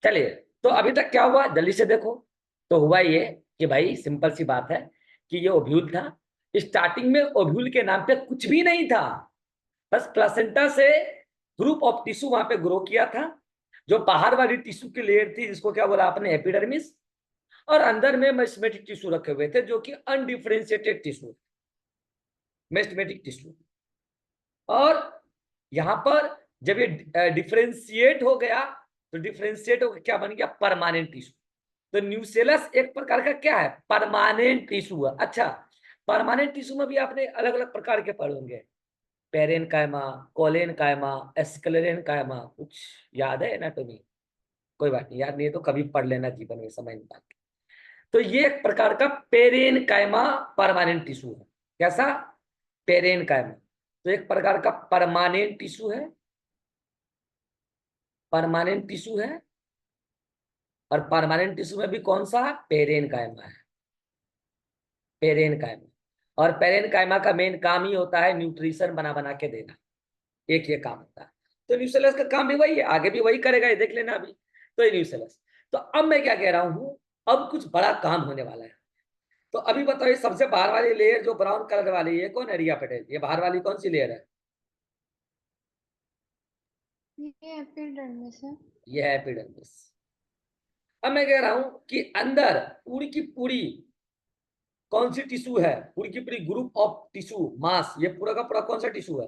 चलिए, तो अभी तक क्या हुआ जल्दी से देखो। तो हुआ ये कि भाई सिंपल सी बात है कि ये ओव्यूल था। स्टार्टिंग में ओव्यूल के नाम पे कुछ भी नहीं था, बस प्लासेंटा से ग्रुप ऑफ टिश्यू वहां पे ग्रो किया था। जो बाहर वाली टिश्यू की लेयर थी, जिसको क्या बोला आपने, एपिडर्मिस। और अंदर में मेस्टेमेटिक टिश्यू रखे हुए थे, जो कि अनडिफरेंशिएटेड टिश्यू, मेस्टेमेटिक टिश्यू। और यहां पर जब ये डिफरेंशिएट हो गया, तो डिफरेंशिएट होकर क्या बन गया, परमानेंट टिश्यू। तो न्यूसेलस एक प्रकार का क्या है, परमानेंट टिश्यू है। अच्छा, परमानेंट टिश्यू में भी आपने अलग अलग प्रकार के पढ़े होंगे, पेरेन कायमा, कोलेन कायमा, एस्क्लेरेन कायमा। कुछ याद है एनाटॉमी? कोई बात नहीं, याद नहीं है तो कभी पढ़ लेना जीवन में समय निकाल के। तो ये एक प्रकार का पेरेन कायमा परमानेंट टिश्यू है। कैसा? पेरेन कायमा। तो एक प्रकार का परमानेंट टिश्यू है, परमानेंट टिश्यू है। और परमानेंट टिश्यू में भी कौन सा है, पेरेन कायमा है, पेरेन कायमा। और पेरेन कायमा का मेन काम ही होता है न्यूट्रिशन बना बना के देना, एक ये काम होता है। तो न्यूसेलस का काम भी वही है, आगे भी वही करेगा, ये देख लेना अभी। तो ये न्यूसेलस। तो अब मैं क्या कह रहा हूं, अब कुछ बड़ा काम होने वाला है। तो अभी बताओ, ये सबसे बाहर वाली लेयर जो ब्राउन कलर वाली है, कौन है? रिया पटेल, ये बाहर वाली कौन सी लेयर है? ये एपिडर्मिस है। ये है एपिडर्मिस। अब मैं कह रहा हूं कि अंदर पूरी की पूरी कौन सी टिश्यू है, पूरी की पूरी ग्रुप ऑफ टिश्यू मास, ये पूरा का पूरा कौन सा टिश्यू है?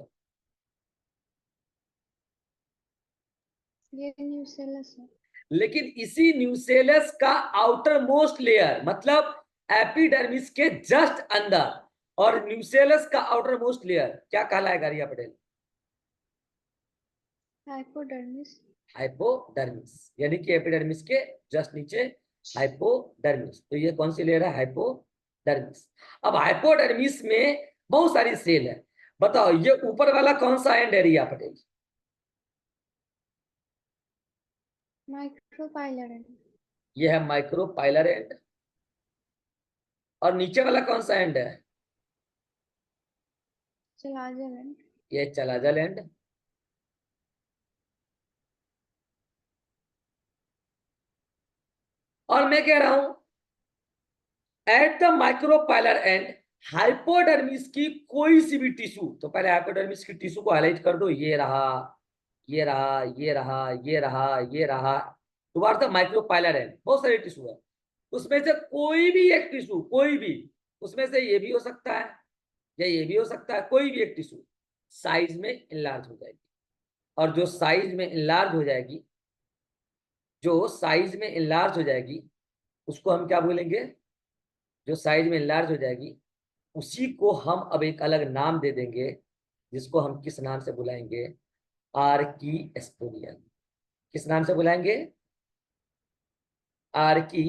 ये न्यूसेलस है। लेकिन इसी न्यूसेलस का आउटर मोस्ट लेयर, मतलब एपिडर्मिस के जस्ट अंदर, और न्यूसेलस का आउटर मोस्ट लेयर क्या कहलाएगा रिया पटेल? हाइपोडर्मिस। हाइपोडर्मिस, यानी कि एपिडर्मिस के जस्ट नीचे हाइपोडर्मिस। तो ये कौन सी लेयर है, हाइपोडर्मिस। अब हाइपोडर्मिस में बहुत सारी सेल है। बताओ, ये ऊपर वाला कौन सा एंड है रिया पटेल? माइक्रोपाइलर है। ये है माइक्रोपाइलर एंड। और नीचे वाला कौन सा एंड है? चलाजल है। ये चलाजल एंड। और मैं कह रहा हूं at the micropylar and hypodermis की कोई सी भी टिश्यू, तो पहले हाइपोडर्मिस की टिश्यू को हाईलाइट कर दो, ये रहा, ये रहा, ये रहा, ये रहा, ये रहा। दोबारा था माइक्रोपाइलर एंड, बहुत सारे टिश्यू है, उसमें से कोई भी एक टिश्यू, कोई भी, उसमें से ये भी हो सकता है या ये भी हो सकता है, कोई भी एक टिश्यू साइज में इनलार्ज हो जाएगी। और जो साइज में इनलार्ज हो जाएगी, जो साइज में इनलार्ज हो जाएगी, उसको हम क्या बोलेंगे? जो साइज में इनलार्ज हो जाएगी, उसी को हम अब एक अलग नाम दे देंगे, जिसको हम किस नाम से बुलाएंगे? Archesporial. किस नाम से बुलाएंगे? Archie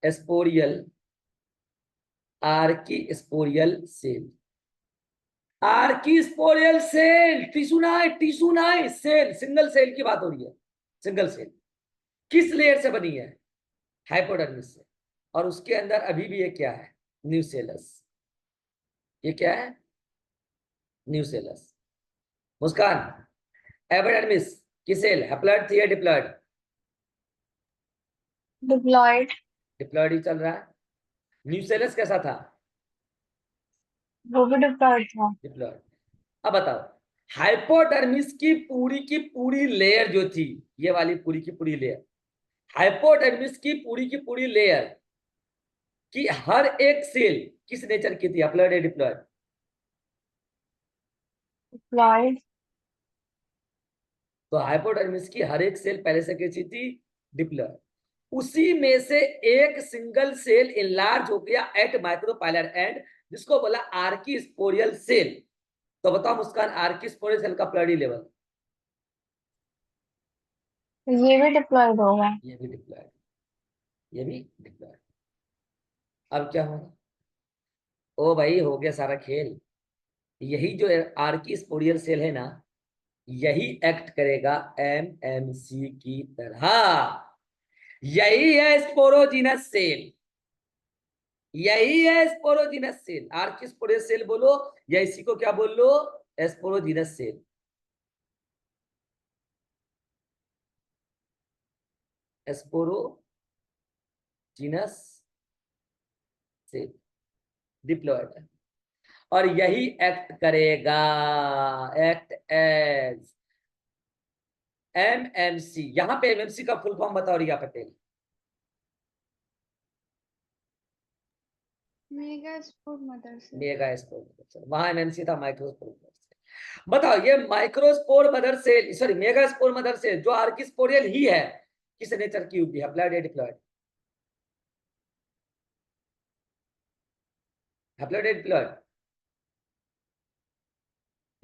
एस्पोरियल, archesporial cell. Archesporial cell, tissue ना है, टिश्यू ना है, सेल, सिंगल सेल की बात हो रही है, सिंगल सेल। किस लेयर से बनी है? हाइपोडर्मिस से। और उसके अंदर अभी भी ये क्या है, न्यूसेलस। ये क्या है? न्यूसेलस। मुस्कान, एपिडर्मिस की सेल हैप्लॉइड थी या डिप्लॉइड? डिप्लॉयड। डिप्लॉइड ही चल रहा है। न्यूसेलस कैसा था? वो भी डिप्लॉयड था। डिप्लॉइड। अब बताओ, हाइपोडर्मिस की पूरी लेयर जो थी, ये वाली पूरी की पूरी लेयर, हाइपोडर्मिस की पूरी लेयर की हर एक सेल किस नेचर की थी, हैप्लॉइड या डिप्लॉइड? डिप्लॉयड। तो हाइपोडर्मिस की हर एक सेल पहले से कैसी थी, डिप्लॉइड। उसी में से एक सिंगल सेल इनलार्ज हो गया एट माइक्रोपाइलर एंड, जिसको बोला आर्की स्पोरियल सेल। तो बताओ मुस्कान, आर्की स्पोरियल सेल का प्लडी लेवल? ये भी डिप्लॉयड होगा। ये भी डिप्लॉइड, ये भी डिप्लॉइड। अब क्या होगा? ओ भाई, हो गया सारा खेल। यही जो आर्की स्पोरियल सेल है ना, यही एक्ट करेगा एमएमसी की तरह। यही है स्पोरोजिनस सेल, यही है sporogenous cell. Archesporial cell बोलो या इसी को क्या बोल लो, sporogenous cell. Sporogenous cell diploid, और यही एक्ट करेगा, एक्ट एज एमएमसी। यहां पे एमएमसी का फुल फॉर्म बताओ Riya Patel. Megaspore mother से। मेगा स्पोर मदर सेल, वहां एमएमसी था, माइक्रोस्पोर मदर सेल। बताओ ये microspore mother cell, sorry megaspore mother cell जो आर्किस्पोरियल ही है, किस नेचर की होगी, हैप्लॉइड या डिप्लॉयड? हैप्लॉइड या डिप्लॉयड?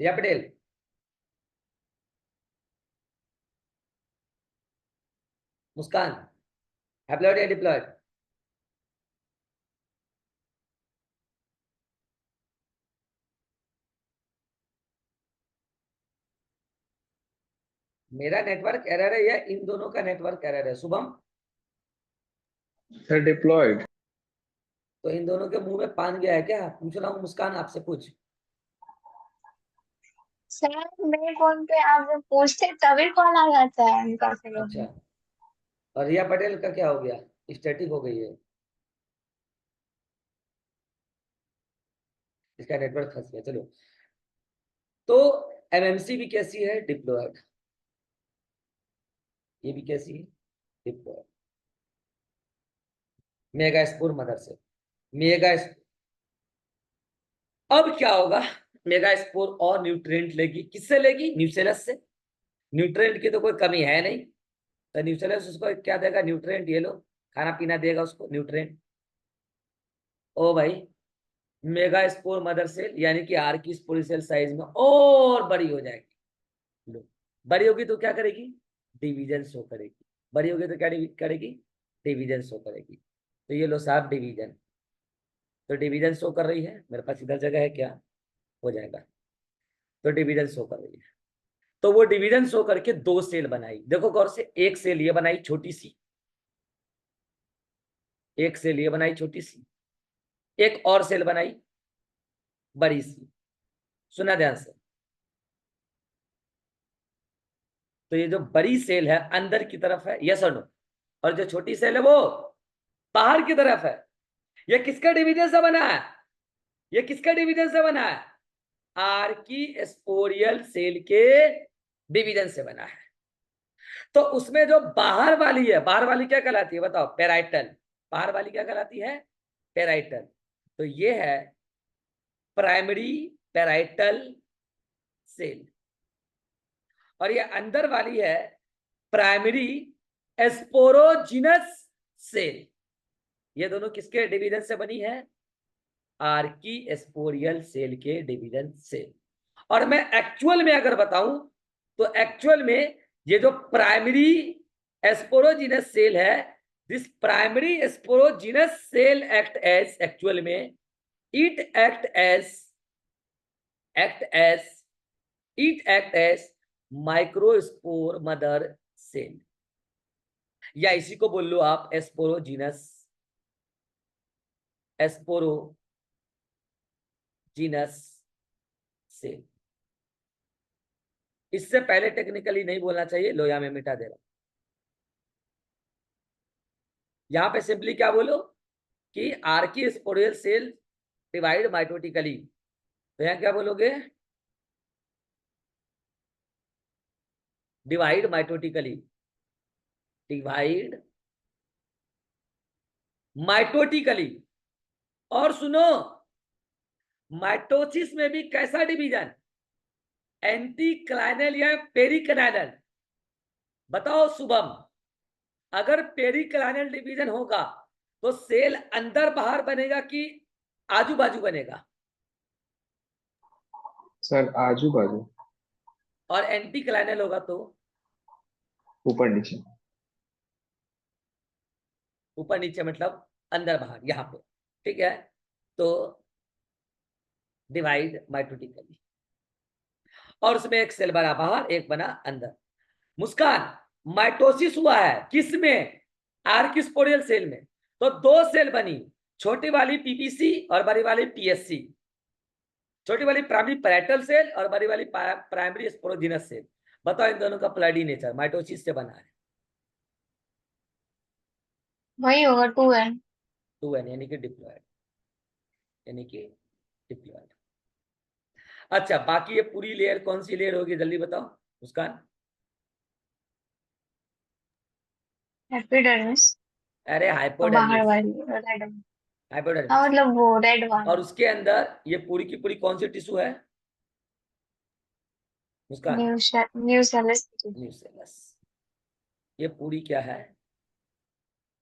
रिया पटेल, मुस्कान, हैप्लॉइड या डिप्लॉयड? मेरा नेटवर्क एरर है या इन दोनों का नेटवर्क एरर है शुभम? Sir diploid. तो इन दोनों के मुंह में पान गया है क्या, पूछ रहा हूँ, मुस्कान आपसे पूछ। सर मेरे फोन पे आप जब पूछते तभी कॉल आ जाता है उनका से। अच्छा, और रिया पटेल का क्या हो गया, स्टैटिक हो गई है, इसका नेटवर्क फंस गया। चलो, तो एमएमसी भी कैसी है, डिप्लॉयड, ये भी कैसी है, डिप्लॉयड। मेगा स्पोर मदर से, मेगा अब क्या होगा, मेगा स्पोर और न्यूट्रिएंट लेगी, किससे लेगी, न्यूसेलस से। न्यूट्रिएंट की तो कोई कमी है नहीं, तो न्यूसेलस उसको क्या देगा, न्यूट्रिएंट, ये लो खाना पीना देगा उसको, न्यूट्रिएंट। ओ भाई, मेगा स्पोर मदर सेल यानी कि आर की स्पोर सेल साइज में और बड़ी हो जाएगी। लो, बड़ी होगी तो क्या करेगी, डिवीजन शो करेगी। बड़ी होगी तो क्या करेगी, डिवीजन शो करेगी। तो ये लो साहब डिवीजन, तो डिवीजन शो कर रही है, मेरे पास इधर जगह है क्या, हो जाएगा। तो डिवीजन शो कर रही है, तो वो डिवीजन शो करके दो सेल बनाई, देखो गौर से, एक सेल ये बनाई छोटी सी, एक सेल ये बनाई छोटी सी, एक और सेल बनाई बड़ी सी। सुना ध्यान से, तो ये जो बड़ी सेल है अंदर की तरफ है, यस और नो, और जो छोटी सेल है वो बाहर की तरफ है। ये किसका डिवीजन से बना है, ये किसका डिवीजन से बना है, आर्की स्पोरियल सेल के डिवीजन से बना है। तो उसमें जो बाहर वाली है, बाहर वाली क्या कहलाती है बताओ, पेराइटल। बाहर वाली क्या कहलाती है, पेराइटल। तो ये है प्राइमरी पेराइटल सेल, और ये अंदर वाली है प्राइमरी एस्पोरोजिनस सेल। ये दोनों किसके डिवीजन से बनी है, आर्की एस्पोरियल सेल के डिवीजन से। और मैं एक्चुअल में अगर बताऊं तो एक्चुअल में ये जो प्राइमरी एस्पोरोजिनस सेल है, this primary sporogenous cell act as, actual में it act as microspore mother cell, या इसी को बोल लो आप एस्पोरोजिनस सेल। इससे पहले टेक्निकली नहीं बोलना चाहिए, लो यहां में मिटा दे रहा हूं। यहां पे सिंपली क्या बोलो कि आर्की स्पोरियल सेल डिवाइड माइटोटिकली, तो यहां क्या बोलोगे, डिवाइड माइटोटिकली, डिवाइड माइटोटिकली। और सुनो, माइटोसिस में भी कैसा डिवीजन, एंटी क्लाइनल या पेरिक्लाइनल? बताओ शुभम, अगर पेरिक्लाइनल डिवीजन होगा तो सेल अंदर बाहर बनेगा कि आजू बाजू बनेगा? सर आजू बाजू। और एंटी क्लाइनल होगा तो ऊपर नीचे। ऊपर नीचे मतलब अंदर बाहर, यहां पे, ठीक है। तो डिवाइड माइटोटिकली, और उसमें एक सेल बना बाहर, एक बना अंदर। मुस्कान, माइटोसिस हुआ है किसमें, आर्किस्पोरियल सेल में, तो दो सेल बनी, छोटी वाली पीपीसी और बड़ी वाली पीएससी। छोटी वाली प्राइमरी पैरेटल सेल और बड़ी वाली प्राइमरी स्पोरोजिनस सेल। बताओ इन दोनों का प्लाडी नेचर, माइटोसिस से बना है। वही होगा 2n। 2n यानी कि डिप्लॉयड, यानी कि डिप्लॉयड। अच्छा, बाकी ये पूरी लेयर कौन सी लेयर होगी, जल्दी बताओ मुस्कान। एपिडर्मिस। अरे और बाहर हाइपोडर्मिस, वाली रेड। हाँ हाइपोडर्मिस। मतलब वो रेड और वाला। उसके अंदर ये पूरी की पूरी कौन सी टिश्यू है मुस्कान? न्यूसेलस। न्यूसेलस। ये पूरी क्या है?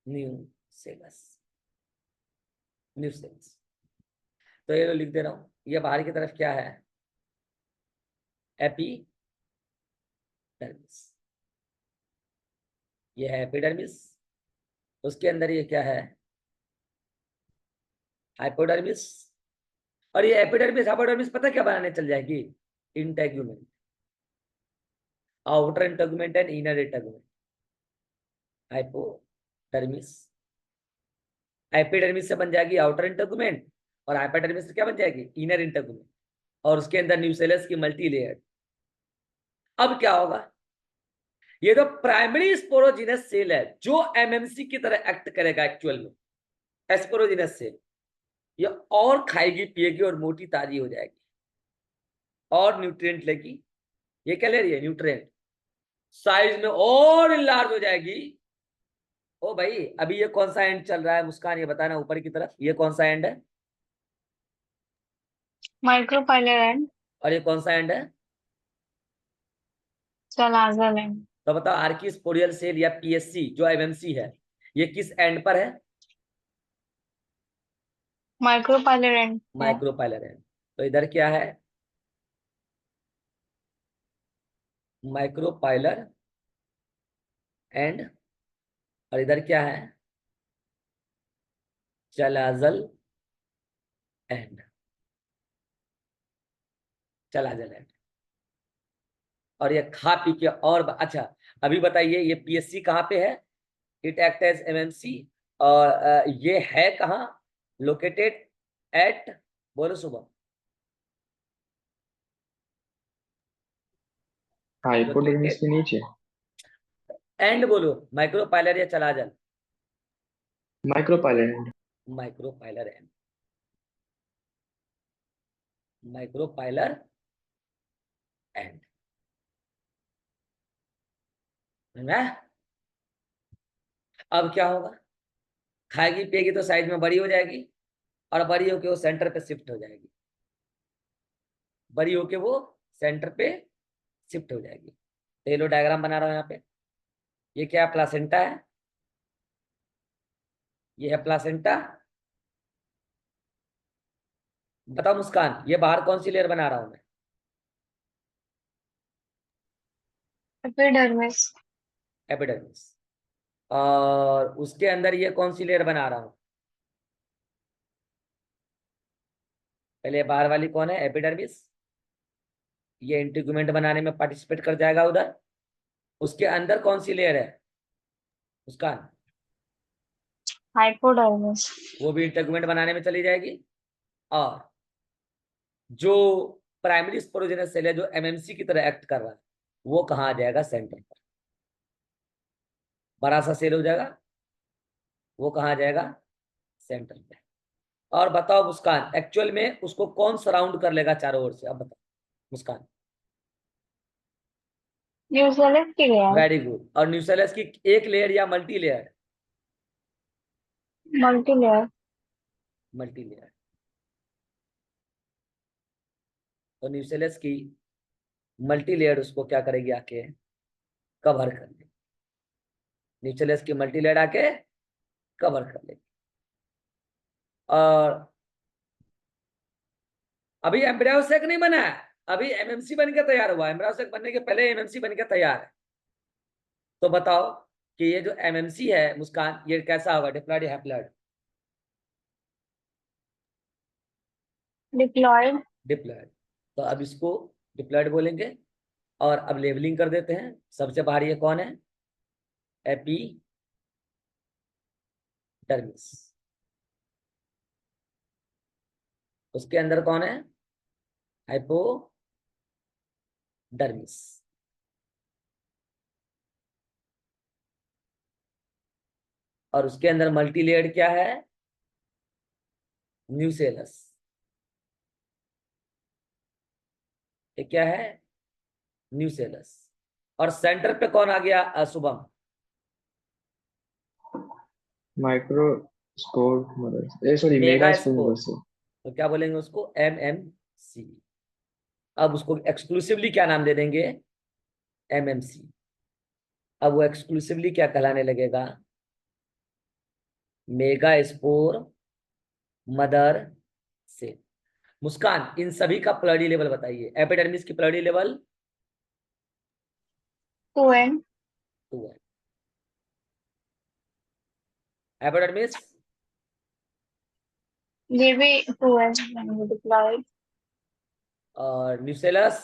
Nucellus, nucellus. तो ये लिख दे रहा हूं, ये बाहर की तरफ क्या है? एपिडर्मिस। ये है एपिडर्मिस। उसके अंदर ये क्या है? हाइपोडर्मिस। और ये एपिडर्मिस हाइपोडर्मिस पता क्या बनाने चल जाएगी? Integument, outer integument and inner integument. Hypodermis, epidermis से बन जाएगी आउटर इंटेगुमेंट, और हाइपोडर्मिस से क्या बन जाएगी? इनर इंटेगुमेंट, और उसके अंदर न्यूसेलस की मल्टी लेयर। अब क्या होगा? ये तो प्राइमरी स्पोरोजिनस सेल है जो एमएमसी की तरह एक्ट करेगा एक्चुअल में, एस्पोरोजिनस सेल। ये और खाएगी पिएगी और मोटी ताजी हो जाएगी और न्यूट्रिएंट लेगी। ये क्या ले रही है? न्यूट्रिएंट। साइज में और इनलार्ज हो जाएगी। ओ भाई, अभी ये कौन सा एंड चल रहा है मुस्कान, ये बताना ऊपर की तरफ, ये कौन सा एंड है? माइक्रोपाइलर एंड और ये कौन सा एंड है? Chalazal end. तो बताओ, आर्की स्पोरियल सेल या पीएससी जो एमएमसी है, ये किस एंड पर है? माइक्रोपाइलर एंड है। Micropylar and. तो इधर क्या है? Micropylar and. और इधर क्या है? Chalazal end, chalazal end. और ये खा पी के और अच्छा, अभी बताइए ये पीएससी कहाँ पे है? It act as MMC. और ये है कहाँ लोकेटेड? एट, बोलो सुबह। हाइपोडर्मिस लोकेटेड, के नीचे। एंड बोलो, माइक्रोपाइलर या chalazal? Micropylar end. Micropylar end, micropylar end है ना? अब क्या होगा? खाएगी पिएगी तो साइज में बड़ी हो जाएगी, और बड़ी होके वो सेंटर पे शिफ्ट हो जाएगी, बड़ी होके वो सेंटर पे शिफ्ट हो जाएगी। तो ये लो डायग्राम बना रहा हूं यहाँ पे। ये क्या है? प्लासेंटा है। ये है प्लासेंटा। बताओ मुस्कान, ये बाहर कौन सी लेयर बना रहा हूं मैं? एपिडर्मिस। एपिडर्मिस। और उसके अंदर ये कौन सी लेयर बना रहा हूं? पहले बाहर वाली कौन है? एपिडर्मिस। ये इंटीग्यूमेंट बनाने में पार्टिसिपेट कर जाएगा उधर। उसके अंदर कौन सी लेयर है मुस्कान? हाइपोडर्मिस। वो भी इंटीग्यूमेंट बनाने में चली जाएगी। और जो प्राइमरी स्पोरोजेनस सेल है जो एमएमसी की तरह एक्ट कर रहा है, वो कहाँ आ जाएगा? सेंटर पर। बड़ा सा सेल हो जाएगा, वो कहाँ आ जाएगा? सेंटर पे। और बताओ मुस्कान, एक्चुअल में उसको कौन सराउंड कर लेगा चारों ओर से? अब बताओ मुस्कान। न्यूसेलस की लेयर। Very good. और न्यूसेलस की एक लेयर या multi layer? Multi layer. Multi layer. तो न्यूसेलस की मल्टी लेयर उसको क्या करेगी? आके कवर कर लेगी। न्यूसेलस की मल्टी लेयर आके कवर कर लेगी। और अभी एम्ब्रियोसेक नहीं बना है, अभी एमएमसी बन के तैयार हुआ। एम्ब्रियोसेक बनने के पहले एमएमसी बन के तैयार है। तो बताओ कि ये जो एमएमसी है मुस्कान, ये कैसा होगा? डिप्लॉयड या हैप्लॉयड? डिप्लॉयड। डिप्लॉयड। तो अब इसको डिप्लॉयड बोलेंगे। और अब लेबलिंग कर देते हैं। सबसे बाहर ये कौन है? एपिडर्मिस। उसके अंदर कौन है? हाइपोडर्मिस। और उसके अंदर मल्टी लेयर्ड क्या है, न्यूसेलस। ये क्या है, न्यूसेलस। और सेंटर पे कौन आ गया, Shubham? Microspore mother, sorry mega megaspore spore. Mother से। तो क्या बोलेंगे उसको, MMC। अब उसको एक्सक्लूसिवली क्या नाम दे देंगे, MMC। अब वो एक्सक्लूसिवली क्या कहलाने लगेगा, मेगा स्पोर मदर से। मुस्कान, इन सभी का प्लडी लेवल बताइए। एपिडर्मिस की प्लडी लेवल 2n। 2 है। एपिडर्मिस ये भी 2n डिप्लॉयड। और न्यूसेलस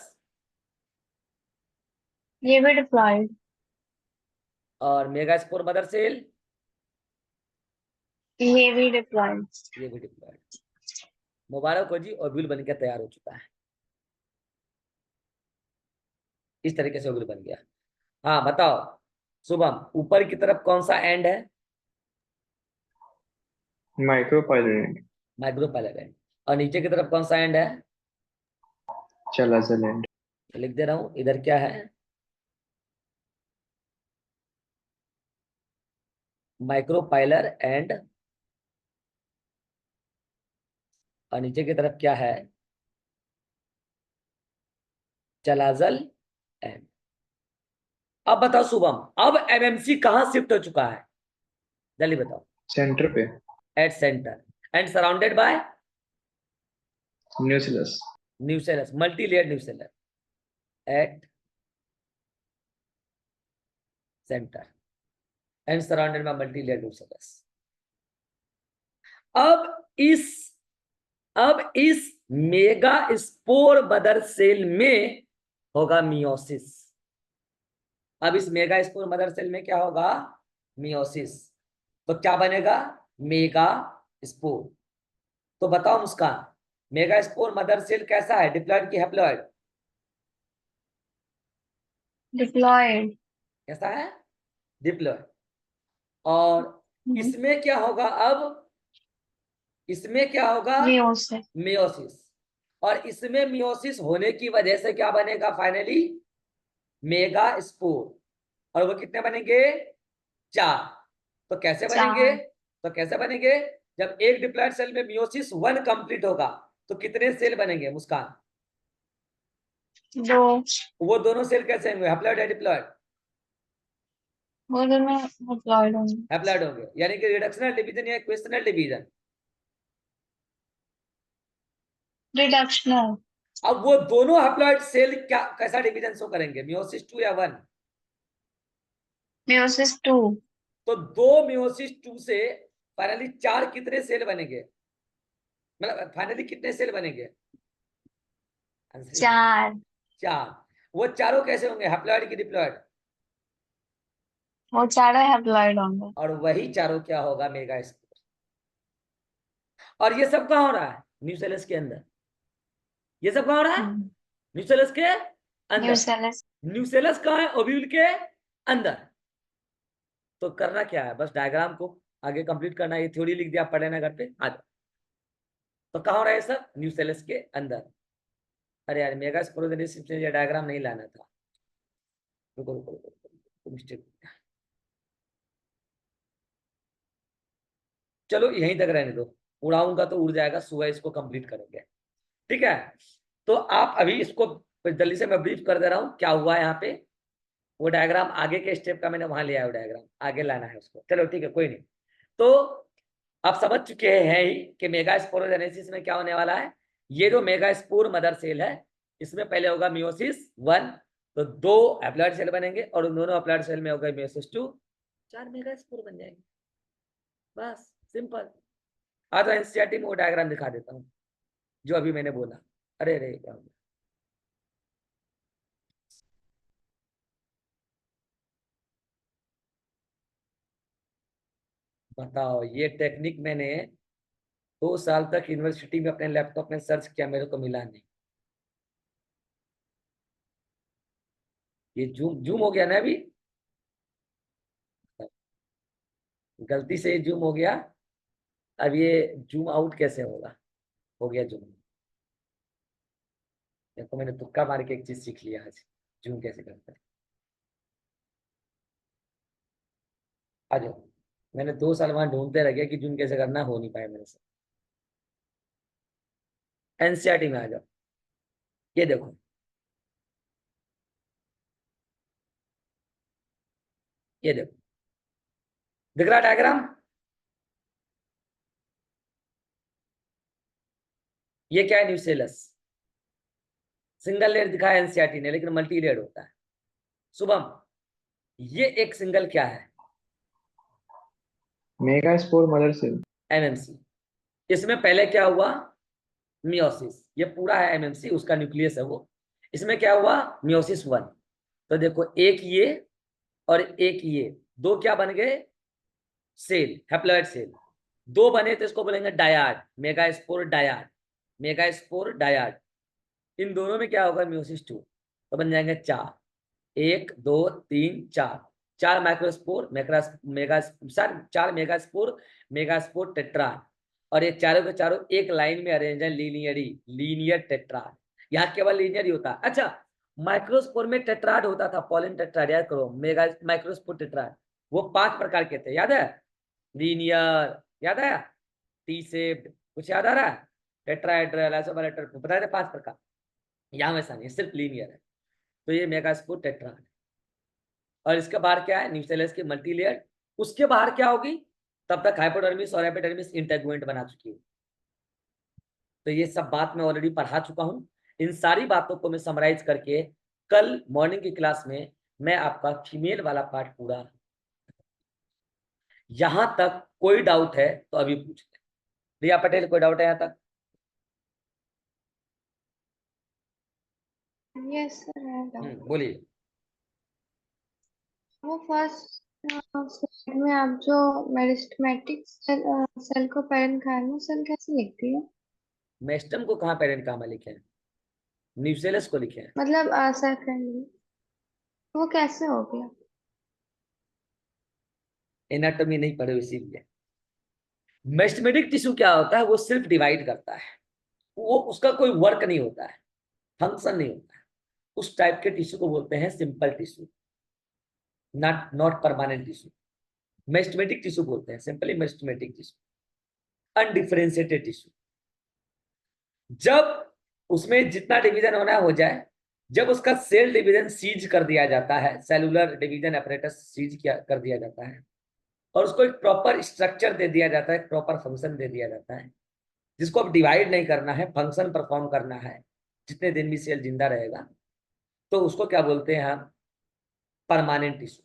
ये भी डिप्लॉयड। और मेगा स्पोर मदर सेल, ये भी डिप्लॉयड। ये भी डिप्लॉयड। मुबारक हो जी, ओव्यूल बनकर तैयार हो चुका है। इस तरीके से ओव्यूल बन गया। हाँ बताओ शुभम, ऊपर की तरफ कौन सा एंड है, माइक्रोपाइलेट। माइक्रोपैलेट एंड। और नीचे की तरफ कौन सा एंड है, चलाजल। तो लिख दे रहा हूं, इधर क्या है, माइक्रोपाइलर एंड। और नीचे की तरफ क्या है, चलाजल एंड। अब बताओ शुभम, अब MMC कहां शिफ्ट हो चुका है, जल्दी बताओ। सेंटर पे at centre and surrounded by न्यूसिलस। Nucellus, multi layer nucellar at centre and surrounded by multi layer nucellus. अब इस अब इस मेगा स्पोर मदर सेल में होगा मियोसिस। अब इस मेगा स्पोर मदर सेल में क्या होगा, मियोसिस। तो क्या बनेगा, मेगा स्पोर। तो बताओ मुस्कान, मेगा स्पोर मदर सेल कैसा है, डिप्लॉयड की हैप्लॉयड? डिप्लॉयड। कैसा है, डिप्लॉयड। और इसमें क्या होगा, अब इसमें क्या होगा, मियोसिस। मियोसिस। और इसमें मियोसिस होने की वजह से क्या बनेगा फाइनली, मेगा स्पोर। और वो कितने बनेंगे, 4। तो कैसे बनेंगे, 4। जब एक डिप्लॉयड सेल में मियोसिस 1 कंप्लीट होगा तो कितने सेल बनेंगे मुस्कान? 2। वो दोनों सेल कैसे होंगे, हैप्लॉयड है डिप्लॉयड? वो दोनों डिप्लॉयड होंगे। हैप्लॉयड होंगे, यानी कि रिडक्शनल डिवीजन या इक्वेशनल डिवीजन। रिडक्शनल। अब वो दोनों हैप्लॉयड सेल क्या कैसा डिवीजन शो करेंगे, मियोसिस 2 या 1? मियोसिस 2। तो 2 मियोसिस 2 से फाइनली 4 कितने सेल बनेंगे, मतलब फाइनली कितने सेल बनेंगे? 4। 4। वो चारों कैसे होंगे, हैप्लॉयड की डिप्लॉयड? वो चारों हैप्लॉयड होंगे। और वही चारों क्या होगा, मेगा स्पोर। और ये सब कहाँ हो रहा है, न्यूसेलस के अंदर। ये सब कहाँ हो रहा है, न्यूसेलस के अंदर। न्यूसेलस। न्यूसेलस कहाँ है, ओव्यूल के अंदर। तो करना क्या है, बस डायग्राम को आगे कंप्लीट करना है। ये थ्योरी लिख दिया, आप पढ़ लेना घर पे आज। तो कहाँ हो रहा है सब, न्यूसेलस के अंदर। अरे यार मेगा स्पोरोजेनेसिस में ये डायग्राम नहीं लाना था, रुको रुको रुको, मिस्टेक। चलो यहीं तक रहने दो, उड़ाऊंगा तो उड़ जाएगा, सुबह इसको कंप्लीट करेंगे, ठीक है। तो आप अभी इसको जल्दी से मैं ब्रीफ कर दे रहा हूँ क्या हुआ है यहाँ पे। वो डायग्राम आगे के स्टेप का मैंने वहां लिया है, वो डायग्राम आगे लाना है उसको, चलो ठीक है कोई नहीं। तो आप समझ चुके हैं ही कि मेगा स्पोरोजेनेसिस में क्या होने वाला है। ये जो मेगा स्पोर मदर सेल है, इसमें पहले होगा मियोसिस 1, तो 2 हैप्लॉइड सेल बनेंगे और उन दोनों हैप्लॉइड सेल में होगा मियोसिस 2, 4 मेगा स्पोर बन जाएंगे, बस सिंपल। आज तो एनसीईआरटी में वो डायग्राम दिखा देता हूँ जो अभी मैंने बोला। अरे अरे क्या हो गया? बताओ, ये टेक्निक मैंने 2 साल तक यूनिवर्सिटी में अपने लैपटॉप में सर्च किया, मेरे को मिला नहीं। ये जूम जूम हो गया ना अभी। गलती से जूम हो गया, अब ये जूम आउट कैसे होगा? हो गया जूम। देखो मैंने तुक्का मार के एक चीज सीख लिया आज, जूम कैसे करते हैं। आ जाओ, मैंने 2 साल वहां ढूंढते रह गया कि जूम कैसे करना, हो नहीं पाया मेरे से। एनसीईआरटी में आ जाओ, ये देखो, ये देखो, दिख रहा डायग्राम? ये क्या है? न्यूसेलस। सिंगल लेयर दिखाया एनसीईआरटी ने, लेकिन मल्टी लेयर होता है। शुभम, ये एक सिंगल क्या है? Megaspore mother cell. एमएमसी। इसमें पहले क्या हुआ? मियोसिस। ये पूरा है एमएमसी, उसका न्यूक्लियस है वो। इसमें क्या हुआ? मियोसिस 1। तो देखो, एक ये और एक ये, दो क्या बन गए? Cell, haploid cell. दो बने तो इसको बोलेंगे dyad, megaspore dyad, megaspore dyad. इन दोनों में क्या होगा? मियोसिस 2। तो बन जाएंगे 4, 1 2 3 4। 4 microspore mega, sir 4 megaspore, megaspore tetrad. और ये चारों के चारों एक लाइन में अरेंज है, लीनियरी, लीनियर टेट्राड। यहाँ केवल लीनियर ही होता है। अच्छा, माइक्रोस्पोर में टेट्राड होता था, पॉलिन टेट्राड, याद करो। मेगा माइक्रोस्पोर टेट्राड, वो 5 प्रकार के थे, याद है? लीनियर, याद आया? टी शेप्ड, कुछ याद आ रहा है? टेट्राहेड्रल, आइसोबैलेटर, बताए थे 5 प्रकार। यहाँ वैसा नहीं, सिर्फ लीनियर है। तो ये मेगास्पोर टेट्राड। और इसके बाहर क्या है? न्यूसेलस की मल्टी लेयर। उसके बाहर क्या होगी? तब तक हाइपोडर्मिस और एपिडर्मिस इंटेगुमेंट बना चुकी है। तो ये सब बात मैं ऑलरेडी पढ़ा चुका हूं। इन सारी बातों को मैं समराइज करके कल मॉर्निंग की क्लास में मैं आपका फीमेल वाला पार्ट पूरा। यहां तक कोई डाउट है तो अभी पूछ ले। रिया पटेल, कोई डाउट है यहां तक? यस सर, है डाउट। बोलिए। वो फर्स्ट स्लाइड में आप जो मेरिस्टेमेटिक सेल को पेरेंट कायमा सेल कैसे लिखती है? मेस्टम को कहाँ पेरेंट कामा लिखे हैं? न्यूसेलस को लिखे हैं। मतलब सेकेंडरी, वो कैसे हो गया? एनाटॉमी नहीं पढ़े इसीलिए। मेस्टमेटिक टिश्यू क्या होता है? वो सिर्फ डिवाइड करता है, वो उसका कोई वर्क नहीं होता है, फंक्शन नहीं होता है। उस टाइप के टिश्यू को बोलते हैं simple tissue, not not permanent tissue. Meristematic tissue बोलते हैं simply, meristematic tissue, undifferentiated tissue. जब उसमें जितना डिवीजन होना हो जाए, जब उसका सेल डिवीजन सीज कर दिया जाता है, सेलुलर डिवीजन अपरेटस सीज किया कर दिया जाता है, और उसको एक प्रॉपर स्ट्रक्चर दे दिया जाता है, एक प्रॉपर फंक्शन दे दिया जाता है, जिसको अब डिवाइड नहीं करना है, फंक्शन परफॉर्म करना है, जितने दिन भी सेल जिंदा रहेगा, तो उसको क्या बोलते हैं हम? Permanent tissue.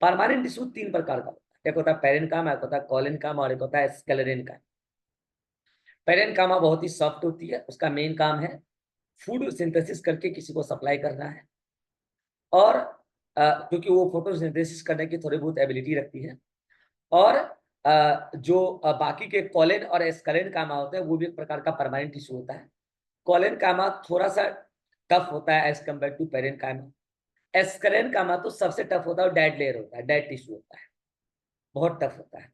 परमानेंट टिश्यू 3 प्रकार का होता है, एक होता है पेरेन्कामा, एक होता है कोलेनकामा, और एक होता है स्क्लेरेन्कामा। पेरेन्कामा बहुत ही सॉफ्ट होती है, उसका मेन काम है फूड सिंथेसिस करके किसी को सप्लाई करना है, और क्योंकि वो फोटोसिंथेसिस करने की थोड़ी बहुत एबिलिटी रखती है। और जो बाकी के कॉलेन और स्क्लेरेन कामा होते हैं, वो भी एक प्रकार का परमानेंट टिश्यू होता है। कॉलेन कामा थोड़ा सा टफ होता है एज कम्पेयर टू पेरेन कामा। स्क्लेरेन कामा तो सबसे टफ होता है, और डेड लेयर होता है, डेड टिश्यू होता है, बहुत टफ होता है।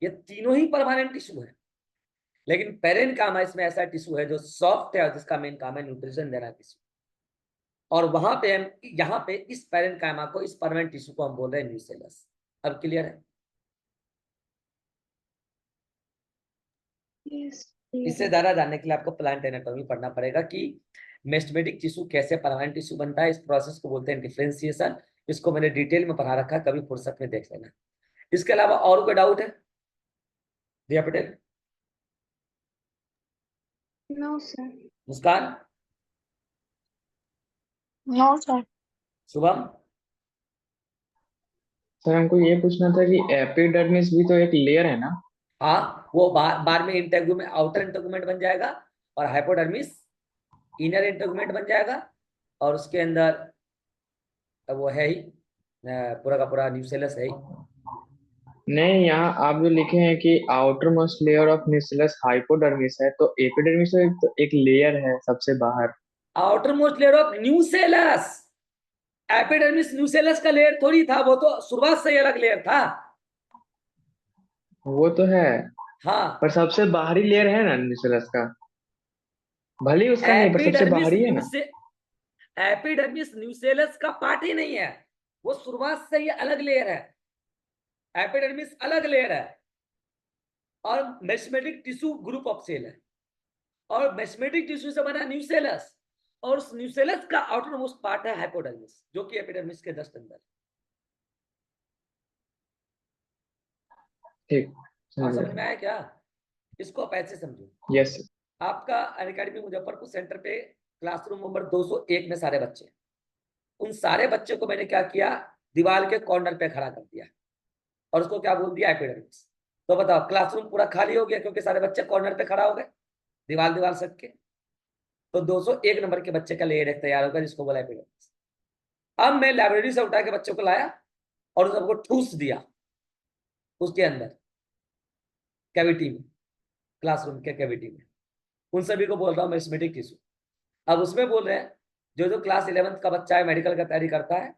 ये तीनों ही परमानेंट टिश्यू है, लेकिन पेरेन कामा इसमें ऐसा टिश्यू है जो सॉफ्ट है, और जिसका मेन काम है न्यूट्रिशन देना टिश्यू। और वहां पे हम यहाँ पे इस पेरेन कामा को, इस परमानेंट टिश्यू को हम बोल रहे हैं न्यूसेलस। अब क्लियर है? यस। इससे ज्यादा जानने के लिए आपको प्लांट एनाटॉमी पढ़ना पड़ेगा कि मेस्टमेटिक टिश्यू कैसे परमानेंट टिश्यू बनता है। इस प्रोसेस को बोलते हैं डिफरेंशिएशन। इसको मैंने डिटेल में पढ़ा रखा है, कभी फुर्सत में देख लेना। इसके अलावा और कोई डाउट है Diya Patel? No sir. Muskan? No sir. Shubham? Sir हमको ये पूछना था कि एपिडर्मिस भी तो एक लेयर है ना? हाँ, वो बार में इंटेगुमेंट, आउटर इंटेगुमेंट बन जाएगा, और हाइपोडर्मिस इनर इंटेगुमेंट बन जाएगा, और उसके अंदर वो है ही पूरा का पूरा न्यूसेलस है ही। नहीं, यहाँ आप जो लिखे हैं कि outer most layer of nucellus hypodermis है, तो एपिडर्मिस तो एक लेयर है सबसे बाहर। Outer most layer of nucellus, epidermis nucellus का लेयर थोड़ी था, वो तो शुरुआत से ही अलग लेयर था। वो तो है, हाँ, पर सबसे बाहरी लेयर है ना न्यूक्लियस का, भले ही उसका नहीं पर सबसे एपिडर्मिस बाहरी है ना। न्यूसे एपिडर्मिस न्यूसेलस का पार्ट ही नहीं है, वो शुरुआत से ही अलग लेयर है। एपिडर्मिस अलग लेयर है और मेस्मेटिक टिश्यू ग्रुप ऑफ सेल है, और मेस्मेटिक टिश्यू से बना न्यूसेलस, और उस न्यूसेलस का आउटर मोस्ट पार्ट है हाइपोडर्मिस, जो कि एपिडर्मिस के जस्ट अंदर। ठीक, हाँ, समझ समझ में गया। आया क्या? इसको आप ऐसे समझो, यस। आपका अनअकैडमी मुजफ्फरपुर सेंटर पे क्लासरूम नंबर 201 में सारे बच्चे, उन सारे बच्चे को मैंने क्या किया, दीवार के कॉर्नर पे खड़ा कर दिया और उसको क्या बोल दिया, एपिडर्मिस। तो बताओ, क्लासरूम पूरा खाली हो गया क्योंकि सारे बच्चे कॉर्नर पे खड़ा हो गए, दीवार दीवार सट के। तो 201 नंबर के बच्चे का लेयर एक तैयार होगा जिसको बोला एपिडर्मिस। अब मैं लाइब्रेरी से उठा के बच्चों को लाया और उन सबको ठूस दिया उसके अंदर, कैविटी में, क्लासरूम के कैविटी में। उन सभी को बोल रहा हूँ मेस्मेटिक टिश्यू। अब उसमें बोल रहे हैं, जो जो क्लास 11th का बच्चा है, मेडिकल का तैयारी करता है,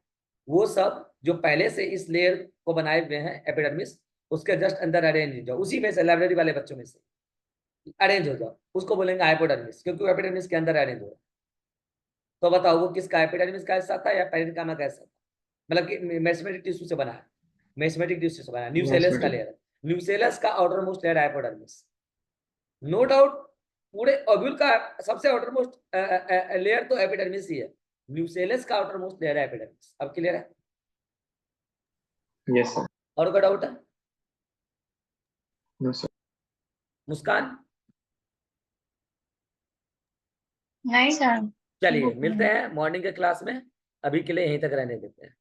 वो सब जो पहले से इस लेयर को बनाए हुए हैं एपिडर्मिस, उसके जस्ट अंदर अरेंज हो जाओ, उसी में से लाइब्रेरी वाले बच्चों में से अरेंज हो जाओ, उसको बोलेंगे हाइपोडर्मिस, क्योंकि वो एपिडर्मिस के अंदर अरेंज हो रहा है। तो बताओ वो किसका, एपिडर्मिस का हिस्सा था या पेरेन्काइमा का हिस्सा था? मतलब कि मेस्मेटिक टिश्यू से बना है, मेस्मेटिक टिश्यू से बना है, न्यूसेलस का मैथमेटिक्स। लेयर है, न्यूसेलस का outermost layer hypodermis, no doubt. पूरे ओव्यूल का सबसे आउटर मोस्ट लेयर तो एपिडर्मिस ही है, न्यूसेलस का आउटर मोस्ट लेयर है एपिडर्मिस। अब क्लियर है? Yes sir. और कोई डाउट है? No sir. मुस्कान, नहीं सर। चलिए मिलते हैं मॉर्निंग के क्लास में, अभी के लिए यहीं तक रहने देते हैं।